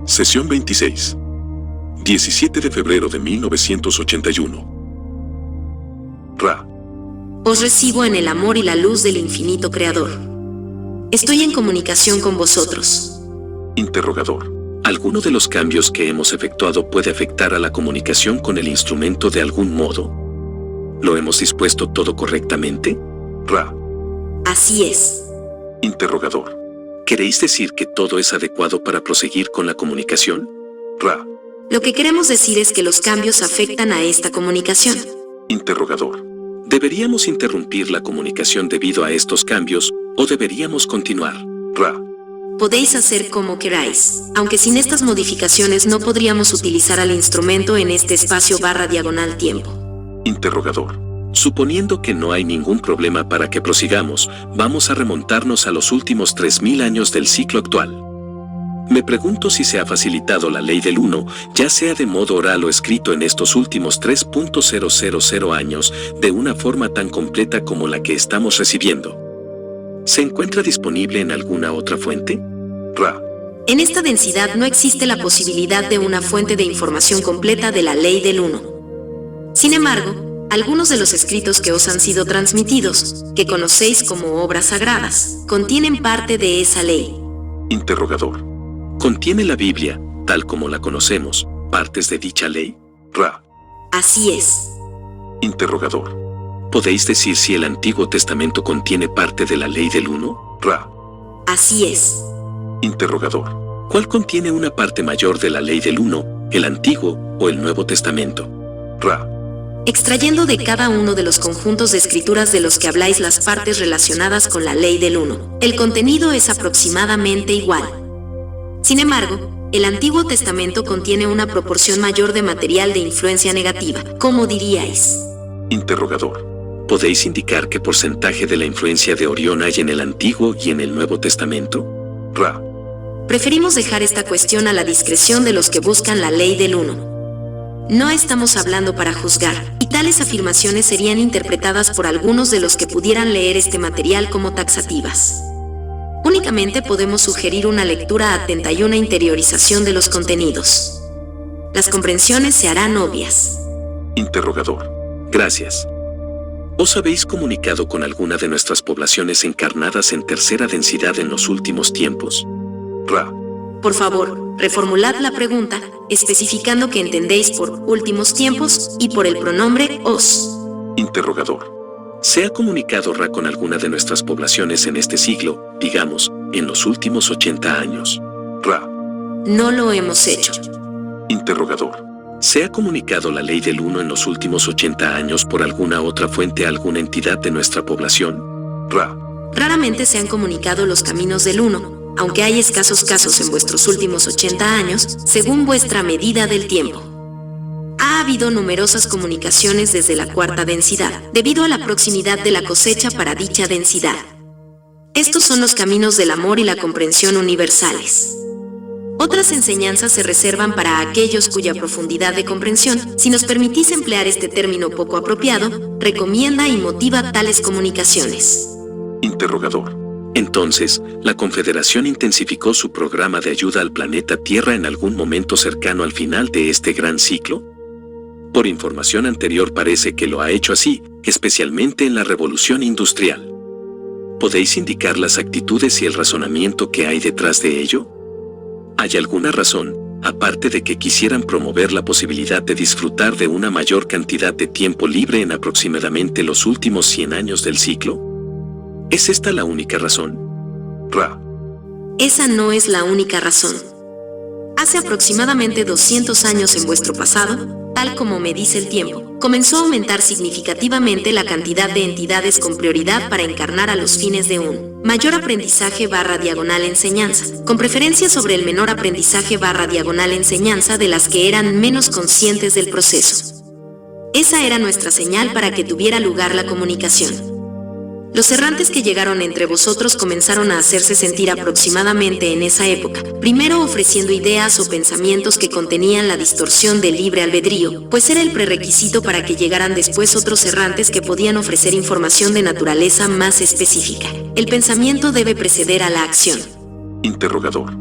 Sesión 26. 17 de febrero de 1981. Ra. Os recibo en el amor y la luz del infinito Creador. Estoy en comunicación con vosotros. Interrogador. ¿Alguno de los cambios que hemos efectuado puede afectar a la comunicación con el instrumento de algún modo? ¿Lo hemos dispuesto todo correctamente? Ra. Así es. Interrogador. ¿Queréis decir que todo es adecuado para proseguir con la comunicación? Ra. Lo que queremos decir es que los cambios afectan a esta comunicación. Interrogador. ¿Deberíamos interrumpir la comunicación debido a estos cambios o deberíamos continuar? Ra. Podéis hacer como queráis, aunque sin estas modificaciones no podríamos utilizar al instrumento en este espacio/diagonal-tiempo. Interrogador. Suponiendo que no hay ningún problema para que prosigamos, vamos a remontarnos a los últimos 3000 años del ciclo actual. Me pregunto si se ha facilitado la ley del 1, ya sea de modo oral o escrito en estos últimos 3.000 años, de una forma tan completa como la que estamos recibiendo. ¿Se encuentra disponible en alguna otra fuente? Ra. En esta densidad no existe la posibilidad de una fuente de información completa de la ley del 1. Sin embargo, algunos de los escritos que os han sido transmitidos, que conocéis como obras sagradas, contienen parte de esa ley. Interrogador. ¿Contiene la Biblia, tal como la conocemos, partes de dicha ley? Ra. Así es. Interrogador. ¿Podéis decir si el Antiguo Testamento contiene parte de la ley del 1? Ra. Así es. Interrogador. ¿Cuál contiene una parte mayor de la ley del 1, el Antiguo o el Nuevo Testamento? Ra. Extrayendo de cada uno de los conjuntos de escrituras de los que habláis las partes relacionadas con la ley del 1, el contenido es aproximadamente igual. Sin embargo, el Antiguo Testamento contiene una proporción mayor de material de influencia negativa. ¿Cómo diríais? Interrogador. ¿Podéis indicar qué porcentaje de la influencia de Orión hay en el Antiguo y en el Nuevo Testamento? Ra. Preferimos dejar esta cuestión a la discreción de los que buscan la ley del 1. No estamos hablando para juzgar, y tales afirmaciones serían interpretadas por algunos de los que pudieran leer este material como taxativas. Únicamente podemos sugerir una lectura atenta y una interiorización de los contenidos. Las comprensiones se harán obvias. Interrogador. Gracias. ¿Os habéis comunicado con alguna de nuestras poblaciones encarnadas en tercera densidad en los últimos tiempos? Ra. Por favor, reformulad la pregunta, especificando que entendéis por últimos tiempos y por el pronombre os. Interrogador. ¿Se ha comunicado Ra con alguna de nuestras poblaciones en este siglo, digamos, en los últimos 80 años? Ra. No lo hemos hecho. Interrogador. ¿Se ha comunicado la ley del 1 en los últimos 80 años por alguna otra fuente a alguna entidad de nuestra población? Ra. Raramente se han comunicado los caminos del 1, aunque hay escasos casos en vuestros últimos 80 años, según vuestra medida del tiempo. Ha habido numerosas comunicaciones desde la cuarta densidad, debido a la proximidad de la cosecha para dicha densidad. Estos son los caminos del amor y la comprensión universales. Otras enseñanzas se reservan para aquellos cuya profundidad de comprensión, si nos permitís emplear este término poco apropiado, recomienda y motiva tales comunicaciones. Interrogador. Entonces, ¿la Confederación intensificó su programa de ayuda al planeta Tierra en algún momento cercano al final de este gran ciclo? Por información anterior parece que lo ha hecho así, especialmente en la Revolución Industrial. ¿Podéis indicar las actitudes y el razonamiento que hay detrás de ello? ¿Hay alguna razón, aparte de que quisieran promover la posibilidad de disfrutar de una mayor cantidad de tiempo libre en aproximadamente los últimos 100 años del ciclo? ¿Es esta la única razón? Ra. Esa no es la única razón. Hace aproximadamente 200 años en vuestro pasado, tal como me dice el tiempo, comenzó a aumentar significativamente la cantidad de entidades con prioridad para encarnar a los fines de un mayor aprendizaje/diagonal enseñanza, con preferencia sobre el menor aprendizaje/diagonal enseñanza de las que eran menos conscientes del proceso. Esa era nuestra señal para que tuviera lugar la comunicación. Los errantes que llegaron entre vosotros comenzaron a hacerse sentir aproximadamente en esa época, primero ofreciendo ideas o pensamientos que contenían la distorsión del libre albedrío, pues era el prerequisito para que llegaran después otros errantes que podían ofrecer información de naturaleza más específica. El pensamiento debe preceder a la acción. Interrogador.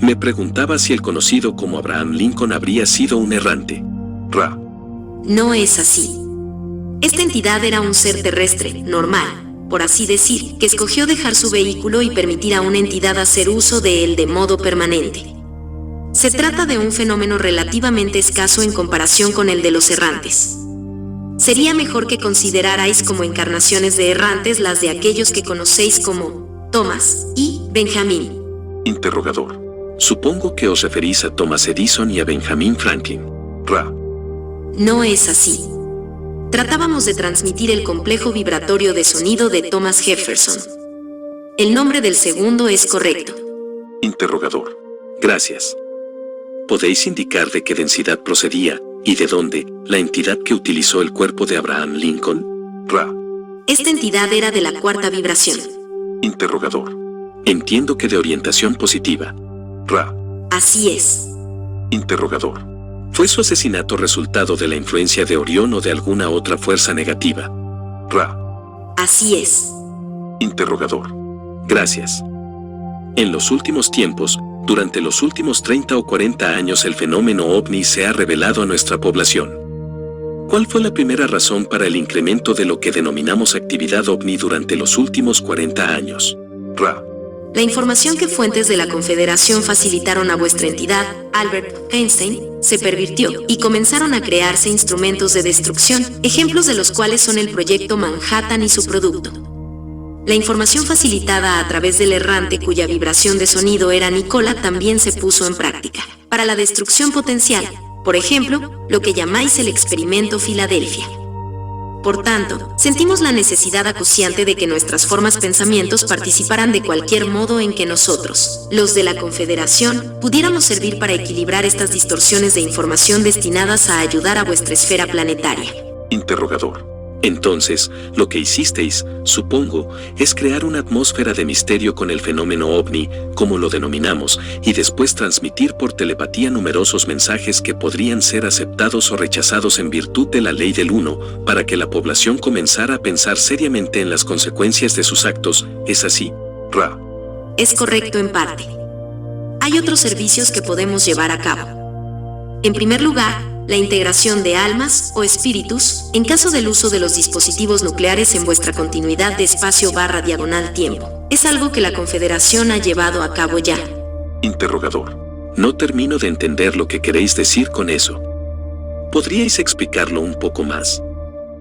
Me preguntaba si el conocido como Abraham Lincoln habría sido un errante. Ra. No es así. Esta entidad era un ser terrestre, normal, por así decir, que escogió dejar su vehículo y permitir a una entidad hacer uso de él de modo permanente. Se trata de un fenómeno relativamente escaso en comparación con el de los errantes. Sería mejor que considerarais como encarnaciones de errantes las de aquellos que conocéis como Thomas y Benjamin. Interrogador. Supongo que os referís a Thomas Edison y a Benjamin Franklin. Ra. No es así. Tratábamos de transmitir el complejo vibratorio de sonido de Thomas Jefferson. El nombre del segundo es correcto. Interrogador. Gracias. ¿Podéis indicar de qué densidad procedía y de dónde la entidad que utilizó el cuerpo de Abraham Lincoln? Ra. Esta entidad era de la cuarta vibración. Interrogador. Entiendo que de orientación positiva. Ra. Así es. Interrogador. ¿Fue su asesinato resultado de la influencia de Orión o de alguna otra fuerza negativa? Ra. Así es. Interrogador. Gracias. En los últimos tiempos, durante los últimos 30 o 40 años el fenómeno ovni se ha revelado a nuestra población. ¿Cuál fue la primera razón para el incremento de lo que denominamos actividad ovni durante los últimos 40 años? Ra. La información que fuentes de la Confederación facilitaron a vuestra entidad, Albert Einstein, se pervirtió y comenzaron a crearse instrumentos de destrucción, ejemplos de los cuales son el proyecto Manhattan y su producto. La información facilitada a través del errante cuya vibración de sonido era Nicola también se puso en práctica. Para la destrucción potencial, por ejemplo, lo que llamáis el experimento Filadelfia. Por tanto, sentimos la necesidad acuciante de que nuestras formas pensamientos participaran de cualquier modo en que nosotros, los de la Confederación, pudiéramos servir para equilibrar estas distorsiones de información destinadas a ayudar a vuestra esfera planetaria. Interrogador. Entonces, lo que hicisteis, supongo, es crear una atmósfera de misterio con el fenómeno ovni, como lo denominamos, y después transmitir por telepatía numerosos mensajes que podrían ser aceptados o rechazados en virtud de la ley del uno, para que la población comenzara a pensar seriamente en las consecuencias de sus actos. ¿Es así? Ra. Es correcto en parte. Hay otros servicios que podemos llevar a cabo. En primer lugar, la integración de almas o espíritus, en caso del uso de los dispositivos nucleares en vuestra continuidad de espacio/diagonal-tiempo. Es algo que la Confederación ha llevado a cabo ya. Interrogador. No termino de entender lo que queréis decir con eso. ¿Podríais explicarlo un poco más?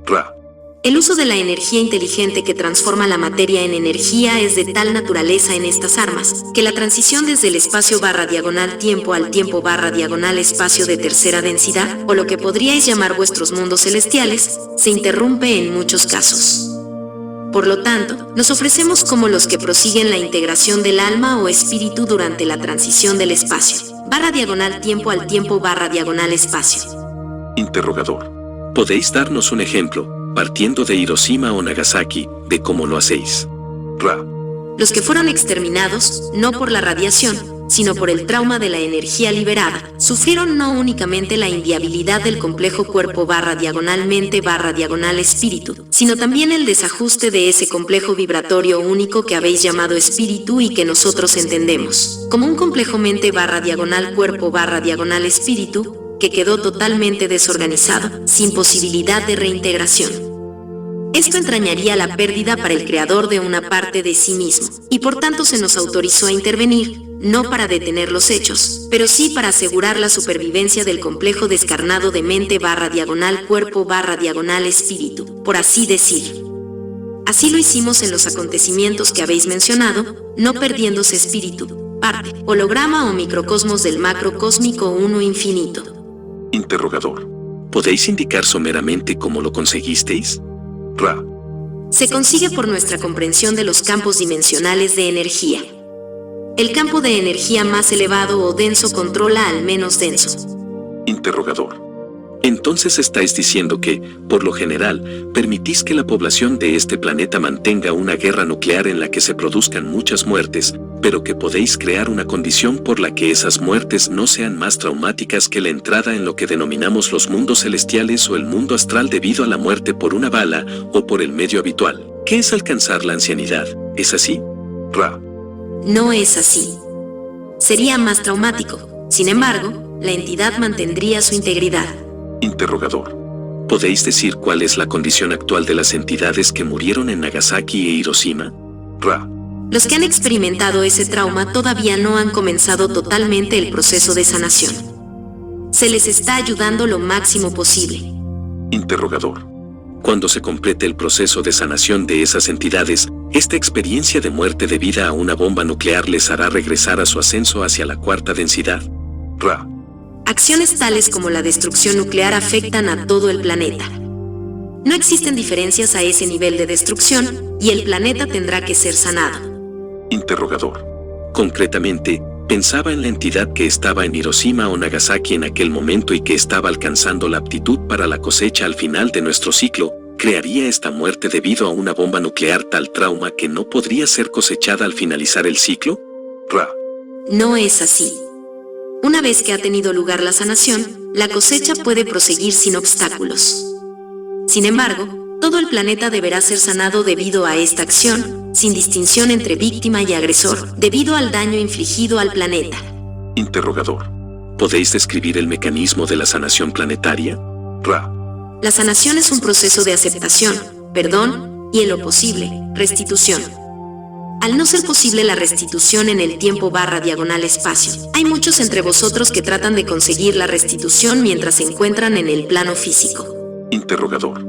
Ra. El uso de la energía inteligente que transforma la materia en energía es de tal naturaleza en estas armas, que la transición desde el espacio/diagonal-tiempo al tiempo/diagonal-espacio de tercera densidad, o lo que podríais llamar vuestros mundos celestiales, se interrumpe en muchos casos. Por lo tanto, nos ofrecemos como los que prosiguen la integración del alma o espíritu durante la transición del espacio/diagonal-tiempo al tiempo/diagonal-espacio. Interrogador. ¿Podéis darnos un ejemplo, partiendo de Hiroshima o Nagasaki, de cómo lo hacéis? Ra. Los que fueron exterminados, no por la radiación, sino por el trauma de la energía liberada, sufrieron no únicamente la inviabilidad del complejo cuerpo/diagonal-mente/diagonal-espíritu, sino también el desajuste de ese complejo vibratorio único que habéis llamado espíritu y que nosotros entendemos como un complejo mente/cuerpo/espíritu, que quedó totalmente desorganizado, sin posibilidad de reintegración. Esto entrañaría la pérdida para el creador de una parte de sí mismo, y por tanto se nos autorizó a intervenir, no para detener los hechos, pero sí para asegurar la supervivencia del complejo descarnado de mente/cuerpo/espíritu, por así decir. Así lo hicimos en los acontecimientos que habéis mencionado, no perdiéndose espíritu, parte, holograma o microcosmos del macrocósmico uno infinito. Interrogador. ¿Podéis indicar someramente cómo lo conseguisteis? Ra. Se consigue por nuestra comprensión de los campos dimensionales de energía. El campo de energía más elevado o denso controla al menos denso. Interrogador. Entonces estáis diciendo que, por lo general, permitís que la población de este planeta mantenga una guerra nuclear en la que se produzcan muchas muertes, pero que podéis crear una condición por la que esas muertes no sean más traumáticas que la entrada en lo que denominamos los mundos celestiales o el mundo astral debido a la muerte por una bala o por el medio habitual, que es alcanzar la ancianidad. ¿Es así? Ra. No es así. Sería más traumático. Sin embargo, la entidad mantendría su integridad. Interrogador. ¿Podéis decir cuál es la condición actual de las entidades que murieron en Nagasaki e Hiroshima? Ra. Los que han experimentado ese trauma todavía no han comenzado totalmente el proceso de sanación. Se les está ayudando lo máximo posible. Interrogador. Cuando se complete el proceso de sanación de esas entidades, esta experiencia de muerte debida a una bomba nuclear les hará regresar a su ascenso hacia la cuarta densidad. Ra. Acciones tales como la destrucción nuclear afectan a todo el planeta. No existen diferencias a ese nivel de destrucción, y el planeta tendrá que ser sanado. Interrogador. Concretamente, pensaba en la entidad que estaba en Hiroshima o Nagasaki en aquel momento y que estaba alcanzando la aptitud para la cosecha al final de nuestro ciclo. ¿Crearía esta muerte debido a una bomba nuclear tal trauma que no podría ser cosechada al finalizar el ciclo? Ra. No es así. Una vez que ha tenido lugar la sanación, la cosecha puede proseguir sin obstáculos. Sin embargo, todo el planeta deberá ser sanado debido a esta acción, sin distinción entre víctima y agresor, debido al daño infligido al planeta. Interrogador. ¿Podéis describir el mecanismo de la sanación planetaria? Ra. La sanación es un proceso de aceptación, perdón y, en lo posible, restitución. Al no ser posible la restitución en el tiempo/espacio, hay muchos entre vosotros que tratan de conseguir la restitución mientras se encuentran en el plano físico. Interrogador.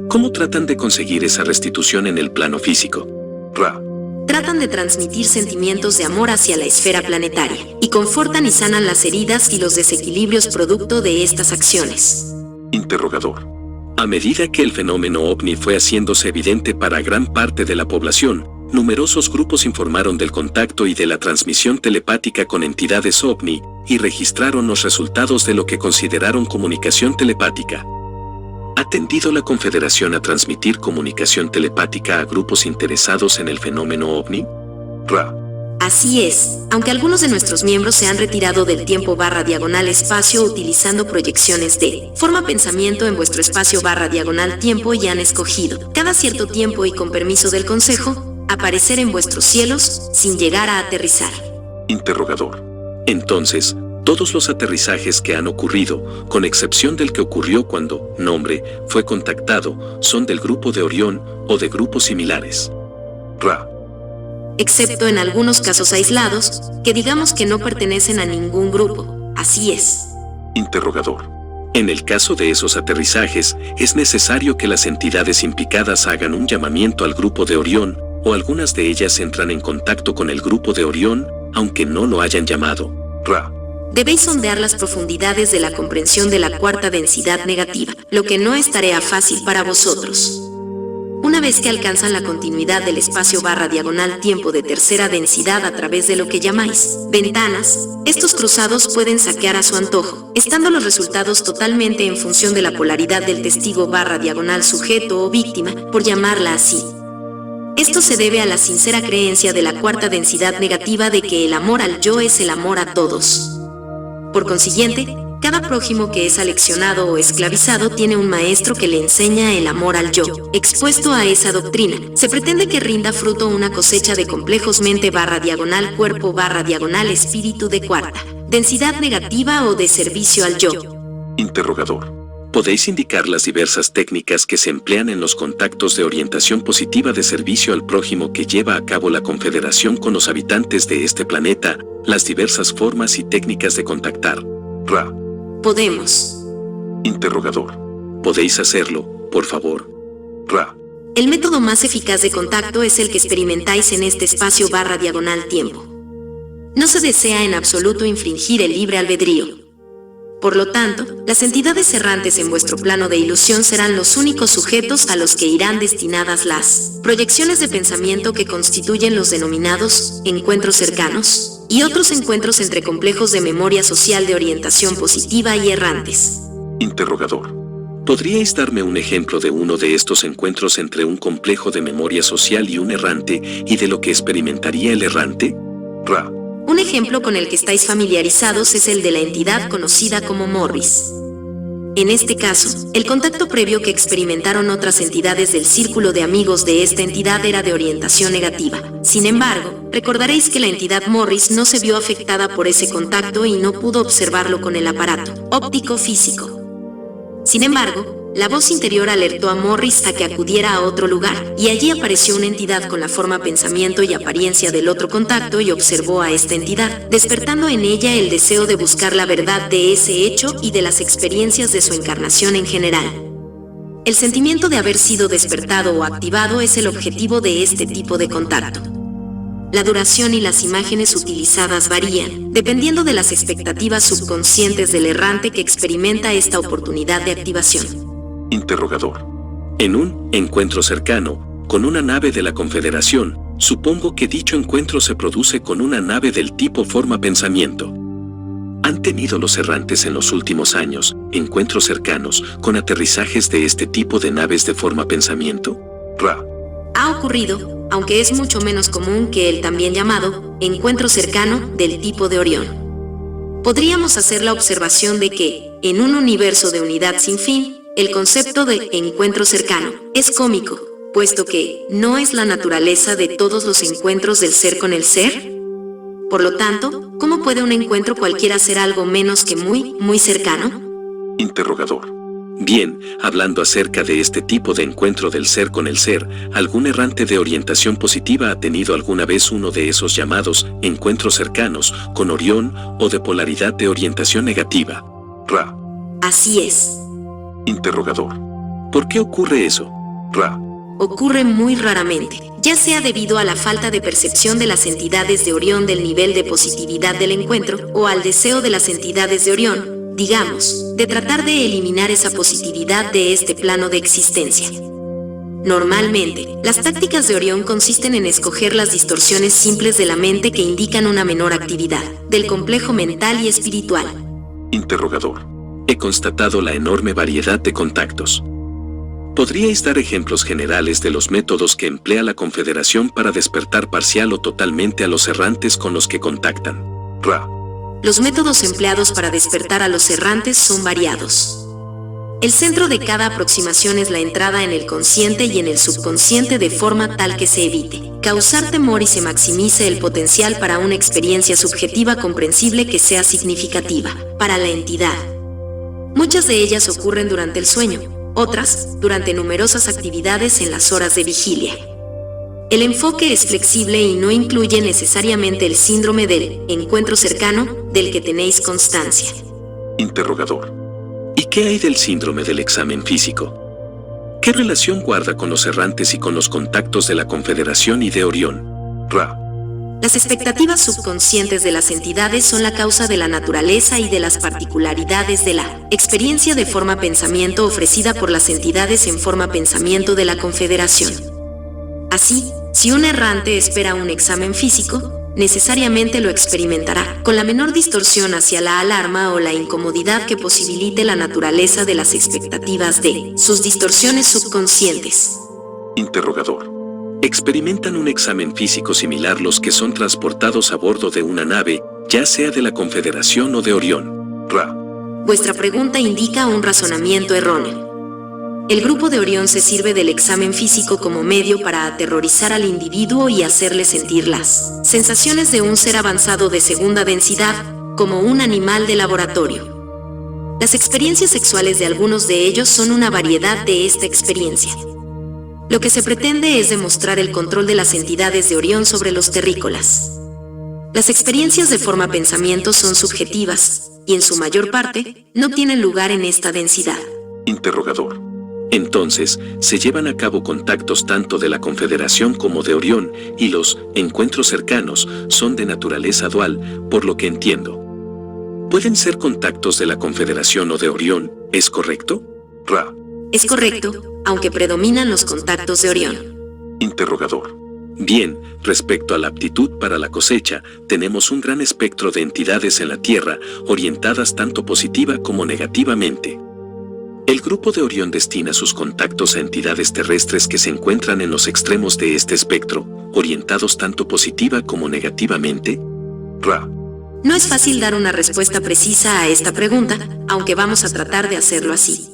¿Cómo tratan de conseguir esa restitución en el plano físico? Ra. Tratan de transmitir sentimientos de amor hacia la esfera planetaria, y confortan y sanan las heridas y los desequilibrios producto de estas acciones. Interrogador. A medida que el fenómeno ovni fue haciéndose evidente para gran parte de la población, numerosos grupos informaron del contacto y de la transmisión telepática con entidades ovni, y registraron los resultados de lo que consideraron comunicación telepática. ¿Ha tendido la Confederación a transmitir comunicación telepática a grupos interesados en el fenómeno ovni? Ra. Así es, aunque algunos de nuestros miembros se han retirado del tiempo/espacio utilizando proyecciones de forma pensamiento en vuestro espacio/tiempo y han escogido, cada cierto tiempo y con permiso del Consejo, aparecer en vuestros cielos sin llegar a aterrizar. Interrogador. Entonces, todos los aterrizajes que han ocurrido, con excepción del que ocurrió cuando Nombre fue contactado, son del grupo de Orión o de grupos similares. Ra. Excepto en algunos casos aislados, que digamos que no pertenecen a ningún grupo. Así es. Interrogador. En el caso de esos aterrizajes, es necesario que las entidades implicadas hagan un llamamiento al grupo de Orión, o algunas de ellas entran en contacto con el grupo de Orión, aunque no lo hayan llamado. Ra. Debéis sondear las profundidades de la comprensión de la cuarta densidad negativa, lo que no es tarea fácil para vosotros. Una vez que alcanzan la continuidad del espacio/tiempo de tercera densidad a través de lo que llamáis ventanas, estos cruzados pueden saquear a su antojo, estando los resultados totalmente en función de la polaridad del testigo/sujeto o víctima, por llamarla así. Esto se debe a la sincera creencia de la cuarta densidad negativa de que el amor al yo es el amor a todos. Por consiguiente, cada prójimo que es aleccionado o esclavizado tiene un maestro que le enseña el amor al yo. Expuesto a esa doctrina, se pretende que rinda fruto una cosecha de complejos mente/cuerpo/espíritu de cuarta densidad negativa o de servicio al yo. Interrogador. ¿Podéis indicar las diversas técnicas que se emplean en los contactos de orientación positiva de servicio al prójimo que lleva a cabo la Confederación con los habitantes de este planeta, las diversas formas y técnicas de contactar? Ra. Podemos. Interrogador. ¿Podéis hacerlo, por favor? Ra. El método más eficaz de contacto es el que experimentáis en este espacio/tiempo. No se desea en absoluto infringir el libre albedrío. Por lo tanto, las entidades errantes en vuestro plano de ilusión serán los únicos sujetos a los que irán destinadas las proyecciones de pensamiento que constituyen los denominados encuentros cercanos y otros encuentros entre complejos de memoria social de orientación positiva y errantes. Interrogador. ¿Podríais darme un ejemplo de uno de estos encuentros entre un complejo de memoria social y un errante y de lo que experimentaría el errante? Ra. Un ejemplo con el que estáis familiarizados es el de la entidad conocida como Morris. En este caso, el contacto previo que experimentaron otras entidades del círculo de amigos de esta entidad era de orientación negativa. Sin embargo, recordaréis que la entidad Morris no se vio afectada por ese contacto y no pudo observarlo con el aparato óptico físico. Sin embargo, la voz interior alertó a Morris a que acudiera a otro lugar, y allí apareció una entidad con la forma, pensamiento y apariencia del otro contacto y observó a esta entidad, despertando en ella el deseo de buscar la verdad de ese hecho y de las experiencias de su encarnación en general. El sentimiento de haber sido despertado o activado es el objetivo de este tipo de contacto. La duración y las imágenes utilizadas varían, dependiendo de las expectativas subconscientes del errante que experimenta esta oportunidad de activación. Interrogador. En un encuentro cercano, con una nave de la Confederación, supongo que dicho encuentro se produce con una nave del tipo forma-pensamiento. ¿Han tenido los errantes en los últimos años encuentros cercanos con aterrizajes de este tipo de naves de forma-pensamiento? Ra. Ha ocurrido, aunque es mucho menos común que el también llamado encuentro cercano del tipo de Orión. Podríamos hacer la observación de que, en un universo de unidad sin fin, el concepto de encuentro cercano es cómico, puesto que no es la naturaleza de todos los encuentros del ser con el ser. Por lo tanto, ¿cómo puede un encuentro cualquiera ser algo menos que muy cercano? Interrogador. Bien, hablando acerca de este tipo de encuentro del ser con el ser, ¿algún errante de orientación positiva ha tenido alguna vez uno de esos llamados encuentros cercanos con Orión o de polaridad de orientación negativa? Ra. Así es. Interrogador. ¿Por qué ocurre eso? Ra. Ocurre muy raramente, ya sea debido a la falta de percepción de las entidades de Orión del nivel de positividad del encuentro o al deseo de las entidades de Orión, digamos, de tratar de eliminar esa positividad de este plano de existencia. Normalmente, las tácticas de Orión consisten en escoger las distorsiones simples de la mente que indican una menor actividad, del complejo mental y espiritual. Interrogador. He constatado la enorme variedad de contactos. ¿Podríais dar ejemplos generales de los métodos que emplea la Confederación para despertar parcial o totalmente a los errantes con los que contactan? Ra. Los métodos empleados para despertar a los errantes son variados. El centro de cada aproximación es la entrada en el consciente y en el subconsciente de forma tal que se evite causar temor y se maximice el potencial para una experiencia subjetiva comprensible que sea significativa para la entidad. Muchas de ellas ocurren durante el sueño, otras durante numerosas actividades en las horas de vigilia. El enfoque es flexible y no incluye necesariamente el síndrome del encuentro cercano del que tenéis constancia. Interrogador. ¿Y qué hay del síndrome del examen físico? ¿Qué relación guarda con los errantes y con los contactos de la Confederación y de Orión? Ra. Las expectativas subconscientes de las entidades son la causa de la naturaleza y de las particularidades de la experiencia de forma pensamiento ofrecida por las entidades en forma pensamiento de la Confederación. Así, si un errante espera un examen físico, necesariamente lo experimentará, con la menor distorsión hacia la alarma o la incomodidad que posibilite la naturaleza de las expectativas de sus distorsiones subconscientes. Interrogador. Experimentan un examen físico similar los que son transportados a bordo de una nave, ya sea de la Confederación o de Orión. Ra. Vuestra pregunta indica un razonamiento erróneo. El grupo de Orión se sirve del examen físico como medio para aterrorizar al individuo y hacerle sentir las sensaciones de un ser avanzado de segunda densidad, como un animal de laboratorio. Las experiencias sexuales de algunos de ellos son una variedad de esta experiencia. Lo que se pretende es demostrar el control de las entidades de Orión sobre los terrícolas. Las experiencias de forma pensamiento son subjetivas, y en su mayor parte, no tienen lugar en esta densidad. Interrogador. Entonces, se llevan a cabo contactos tanto de la Confederación como de Orión, y los encuentros cercanos son de naturaleza dual, por lo que entiendo. ¿Pueden ser contactos de la Confederación o de Orión, es correcto? Ra. Es correcto, aunque predominan los contactos de Orión. Interrogador. Bien, respecto a la aptitud para la cosecha, tenemos un gran espectro de entidades en la Tierra, orientadas tanto positiva como negativamente. El grupo de Orión destina sus contactos a entidades terrestres que se encuentran en los extremos de este espectro, orientados tanto positiva como negativamente. Ra. No es fácil dar una respuesta precisa a esta pregunta, aunque vamos a tratar de hacerlo así.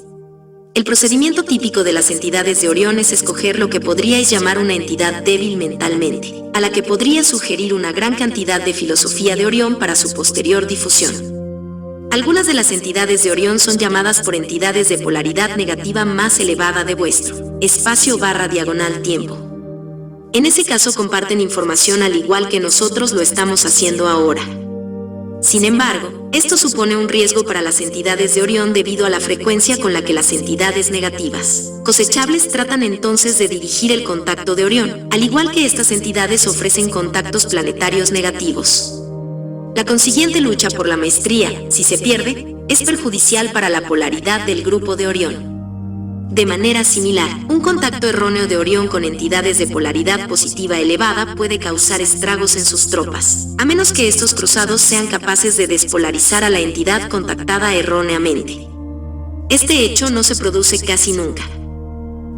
El procedimiento típico de las entidades de Orión es escoger lo que podríais llamar una entidad débil mentalmente, a la que podría sugerir una gran cantidad de filosofía de Orión para su posterior difusión. Algunas de las entidades de Orión son llamadas por entidades de polaridad negativa más elevada de vuestro espacio/diagonal-tiempo. En ese caso comparten información al igual que nosotros lo estamos haciendo ahora. Sin embargo, esto supone un riesgo para las entidades de Orión debido a la frecuencia con la que las entidades negativas cosechables tratan entonces de dirigir el contacto de Orión, al igual que estas entidades ofrecen contactos planetarios negativos. La consiguiente lucha por la maestría, si se pierde, es perjudicial para la polaridad del grupo de Orión. De manera similar, un contacto erróneo de Orión con entidades de polaridad positiva elevada puede causar estragos en sus tropas, a menos que estos cruzados sean capaces de despolarizar a la entidad contactada erróneamente. Este hecho no se produce casi nunca.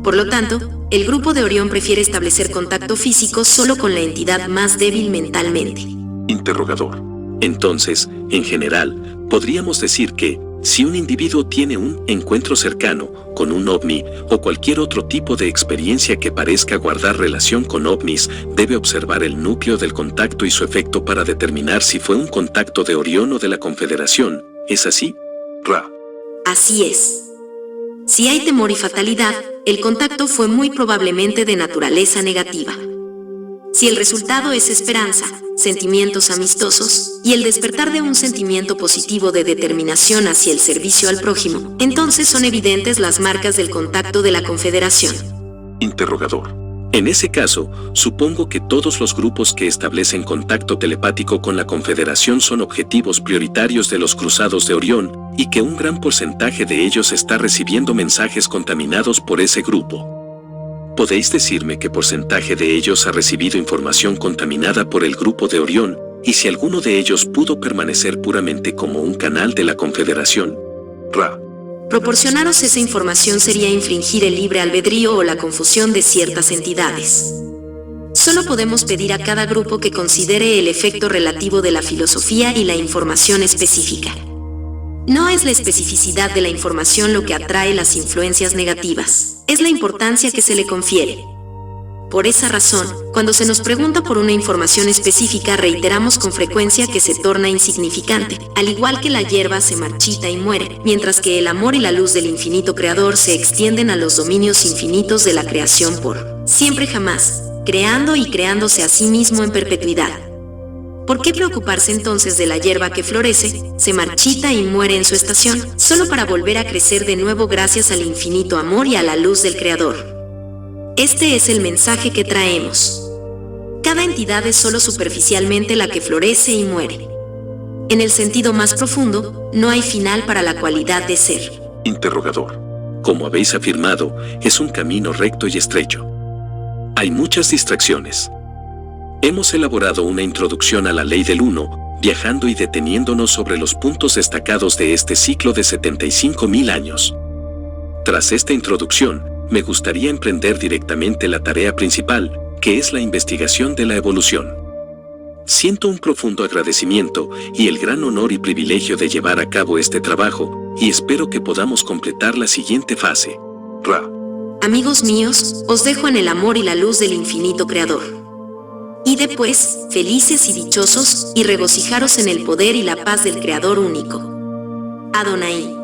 Por lo tanto, el grupo de Orión prefiere establecer contacto físico solo con la entidad más débil mentalmente. Interrogador. Entonces, en general, podríamos decir que, si un individuo tiene un encuentro cercano con un ovni o cualquier otro tipo de experiencia que parezca guardar relación con ovnis, debe observar el núcleo del contacto y su efecto para determinar si fue un contacto de Orión o de la Confederación. ¿Es así? Ra. Así es. Si hay temor y fatalidad, el contacto fue muy probablemente de naturaleza negativa. Si el resultado es esperanza, sentimientos amistosos y el despertar de un sentimiento positivo de determinación hacia el servicio al prójimo, entonces son evidentes las marcas del contacto de la Confederación. Interrogador. En ese caso, supongo que todos los grupos que establecen contacto telepático con la Confederación son objetivos prioritarios de los cruzados de Orión y que un gran porcentaje de ellos está recibiendo mensajes contaminados por ese grupo. ¿Podéis decirme qué porcentaje de ellos ha recibido información contaminada por el grupo de Orión, y si alguno de ellos pudo permanecer puramente como un canal de la Confederación? Ra. Proporcionaros esa información sería infringir el libre albedrío o la confusión de ciertas entidades. Solo podemos pedir a cada grupo que considere el efecto relativo de la filosofía y la información específica. No es la especificidad de la información lo que atrae las influencias negativas, es la importancia que se le confiere. Por esa razón, cuando se nos pregunta por una información específica, reiteramos con frecuencia que se torna insignificante, al igual que la hierba se marchita y muere, mientras que el amor y la luz del infinito creador se extienden a los dominios infinitos de la creación por siempre jamás, creando y creándose a sí mismo en perpetuidad. ¿Por qué preocuparse entonces de la hierba que florece, se marchita y muere en su estación, solo para volver a crecer de nuevo gracias al infinito amor y a la luz del Creador? Este es el mensaje que traemos. Cada entidad es solo superficialmente la que florece y muere. En el sentido más profundo, no hay final para la cualidad de ser. Interrogador. Como habéis afirmado, es un camino recto y estrecho. Hay muchas distracciones. Hemos elaborado una introducción a la ley del uno, viajando y deteniéndonos sobre los puntos destacados de este ciclo de 75.000 años. Tras esta introducción, me gustaría emprender directamente la tarea principal, que es la investigación de la evolución. Siento un profundo agradecimiento y el gran honor y privilegio de llevar a cabo este trabajo, y espero que podamos completar la siguiente fase. Ra. Amigos míos, os dejo en el amor y la luz del infinito Creador. Y después, felices y dichosos, y regocijaros en el poder y la paz del Creador único. Adonai.